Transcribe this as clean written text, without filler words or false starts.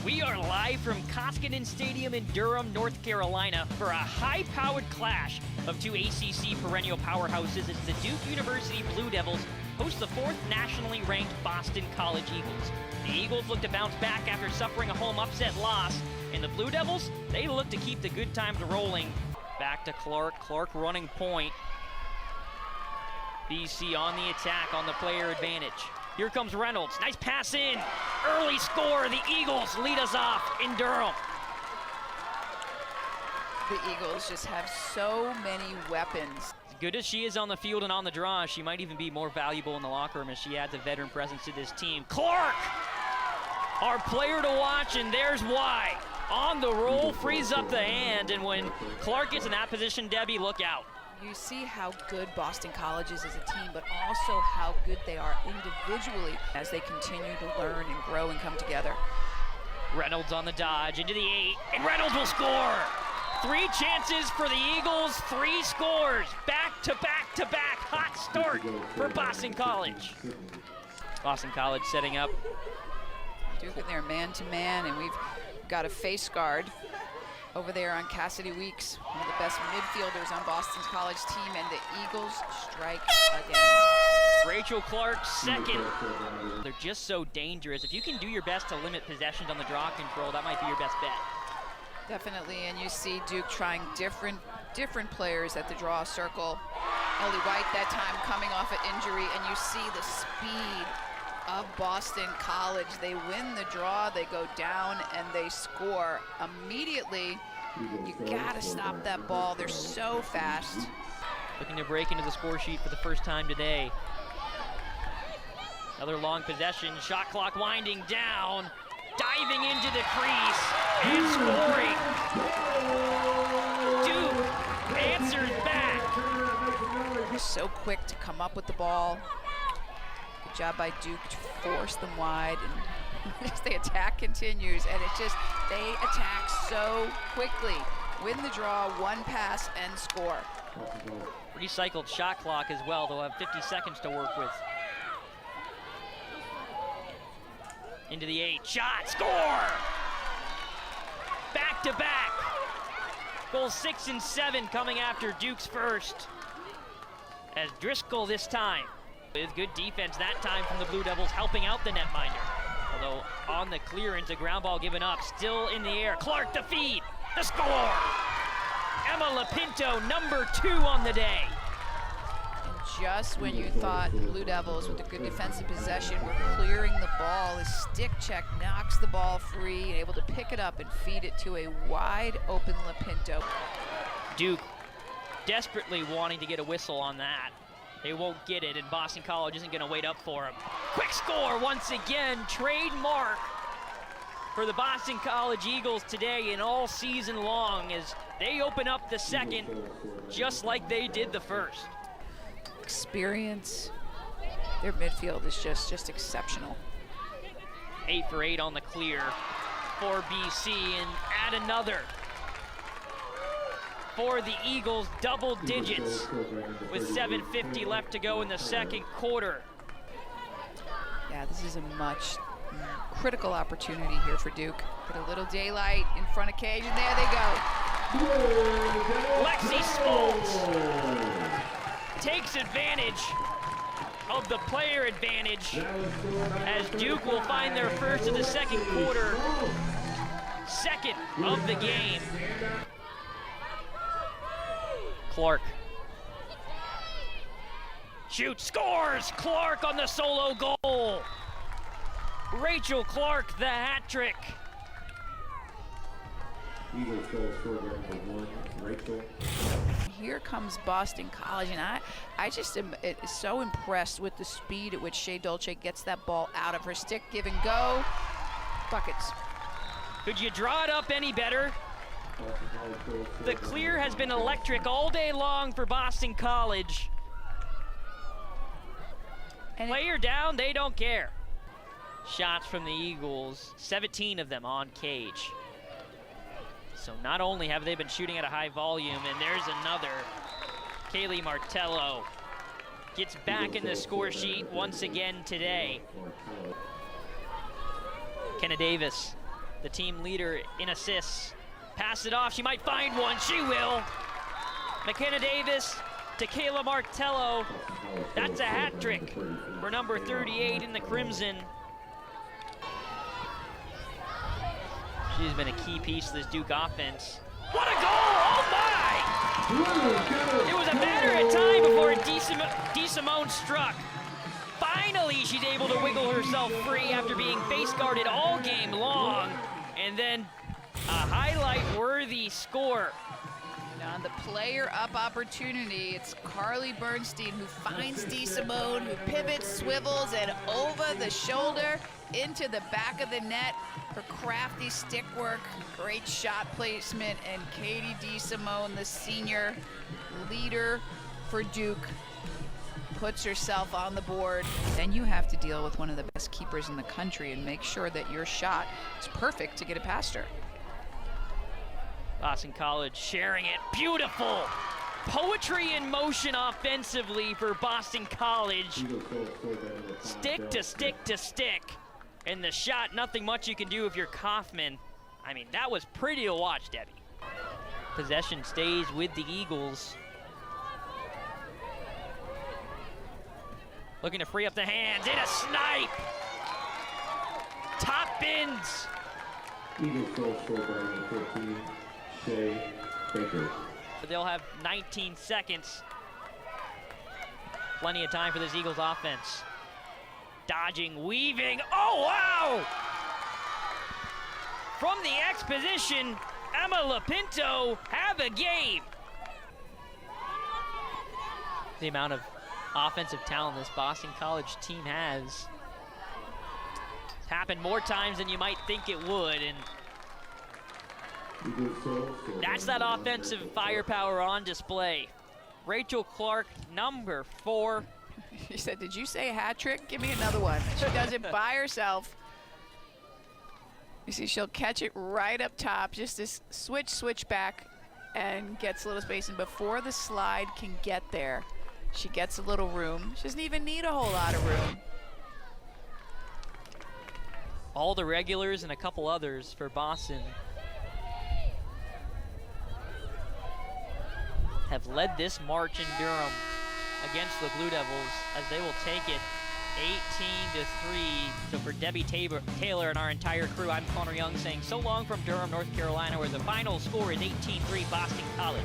We are live from Koskinen Stadium in Durham, North Carolina for a high-powered clash of two ACC perennial powerhouses as the Duke University Blue Devils host the fourth nationally ranked Boston College Eagles. The Eagles look to bounce back after suffering a home upset loss, and the Blue Devils, they look to keep the good times rolling. Back to Clark, Clark running point. BC on the attack on the player advantage. Here comes Reynolds, nice pass in, early score, the Eagles lead us off in Durham. The Eagles just have so many weapons. As good as she is on the field and on the draw, she might even be more valuable in the locker room as she adds a veteran presence to this team. Clark, our player to watch, and there's why. On the roll, frees up the hand, and when Clark gets in that position, Debbie, look out. You see how good Boston College is as a team, but also how good they are individually as they continue to learn and grow and come together. Reynolds on the dodge, into the 8, and Reynolds will score. 3 chances for the Eagles, 3 scores. Back to back to back, hot start for Boston College. Boston College setting up. Duke in there man-to-man, and we've got a face guard over there on Cassidy Weeks, one of the best midfielders on Boston's college team, and the Eagles strike again. Rachel Clark second. They're just so dangerous. If you can do your best to limit possessions on the draw control, that might be your best bet. Definitely, and you see Duke trying different players at the draw circle. Ellie White that time coming off an injury, and you see the speed of Boston College. They win the draw, they go down, and they score immediately. You gotta stop that ball, they're so fast. Looking to break into the score sheet for the first time today. Another long possession, shot clock winding down, diving into the crease, and scoring. Duke answers back. So quick to come up with the ball. Good job by Duke to force them wide, and the attack continues, and it just, they attack so quickly. Win the draw, 1 pass, and score. Recycled shot clock as well, they'll have 50 seconds to work with. Into the 8, shot, score! Back to back. Goals 6 and 7 coming after Duke's first. As Driscoll this time. With good defense that time from the Blue Devils, helping out the netminder. Although on the clearance, a ground ball given up, still in the air. Clark to feed, the score! Emma LoPinto, number 2 on the day. And just when you thought the Blue Devils, with a good defensive possession, were clearing the ball, a stick check knocks the ball free, and able to pick it up and feed it to a wide open LoPinto. Duke desperately wanting to get a whistle on that. They won't get it, and Boston College isn't going to wait up for him. Quick score once again, trademark for the Boston College Eagles today and all season long as they open up the second just like they did the first. Experience, their midfield is just exceptional. 8 for 8 on the clear for BC, and add another for the Eagles, double digits with 7:50 left to go in the second quarter. Yeah, this is a much critical opportunity here for Duke. Put a little daylight in front of Cage, and there they go. Lexi Schmalz takes advantage of the player advantage as Duke will find their first of the second quarter, second of the game. Clark shoots, scores! Clark on the solo goal. Rachel Clark, the hat trick. Eagles goal scorer number 1, Rachel. Here comes Boston College, and I just am so impressed with the speed at which Shea Dolce gets that ball out of her stick. Give and go, buckets. Could you draw it up any better? The clear has been electric all day long for Boston College. And player down, they don't care. Shots from the Eagles, 17 of them on Cage. So not only have they been shooting at a high volume, and there's another. Kayla Martello gets back in the score sheet once again today. Kenna Davis the team leader in assists. Pass it off, she might find one, she will. McKenna Davis to Kayla Martello. That's a hat trick for number 38 in the Crimson. She's been a key piece to this Duke offense. What a goal, oh my! It was a matter of time before DeSimone struck. Finally, she's able to wiggle herself free after being face guarded all game long. And then a highlight-worthy score. And on the player-up opportunity, it's Carly Bernstein who finds DeSimone, who pivots, swivels, and over the shoulder into the back of the net. Her crafty stick work, great shot placement, and Katie DeSimone, the senior leader for Duke, puts herself on the board. Then you have to deal with one of the best keepers in the country and make sure that your shot is perfect to get it past her. Boston College sharing it, beautiful. Poetry in motion offensively for Boston College. Stick to stick to stick. And the shot, nothing much you can do if you're Kaufman. I mean, that was pretty to watch, Debbie. Possession stays with the Eagles. Looking to free up the hands, and a snipe! Top bins! Eagles goal scored by number 14, Shea Baker. They'll have 19 seconds. Plenty of time for this Eagles offense. Dodging, weaving, oh wow! From the X position, Emma LoPinto have a game. The amount of offensive talent this Boston College team has. It's happened more times than you might think it would, and that's that offensive firepower on display. Rachel Clark, number 4. She said, did you say hat trick? Give me another one. She does it by herself. You see, she'll catch it right up top, just this switch back, and gets a little space. And before the slide can get there, she gets a little room. She doesn't even need a whole lot of room. All the regulars and a couple others for Boston have led this march in Durham against the Blue Devils as they will take it 18-3. So for Debbie Taylor and our entire crew, I'm Connor Young saying so long from Durham, North Carolina, where the final score is 18-3 Boston College.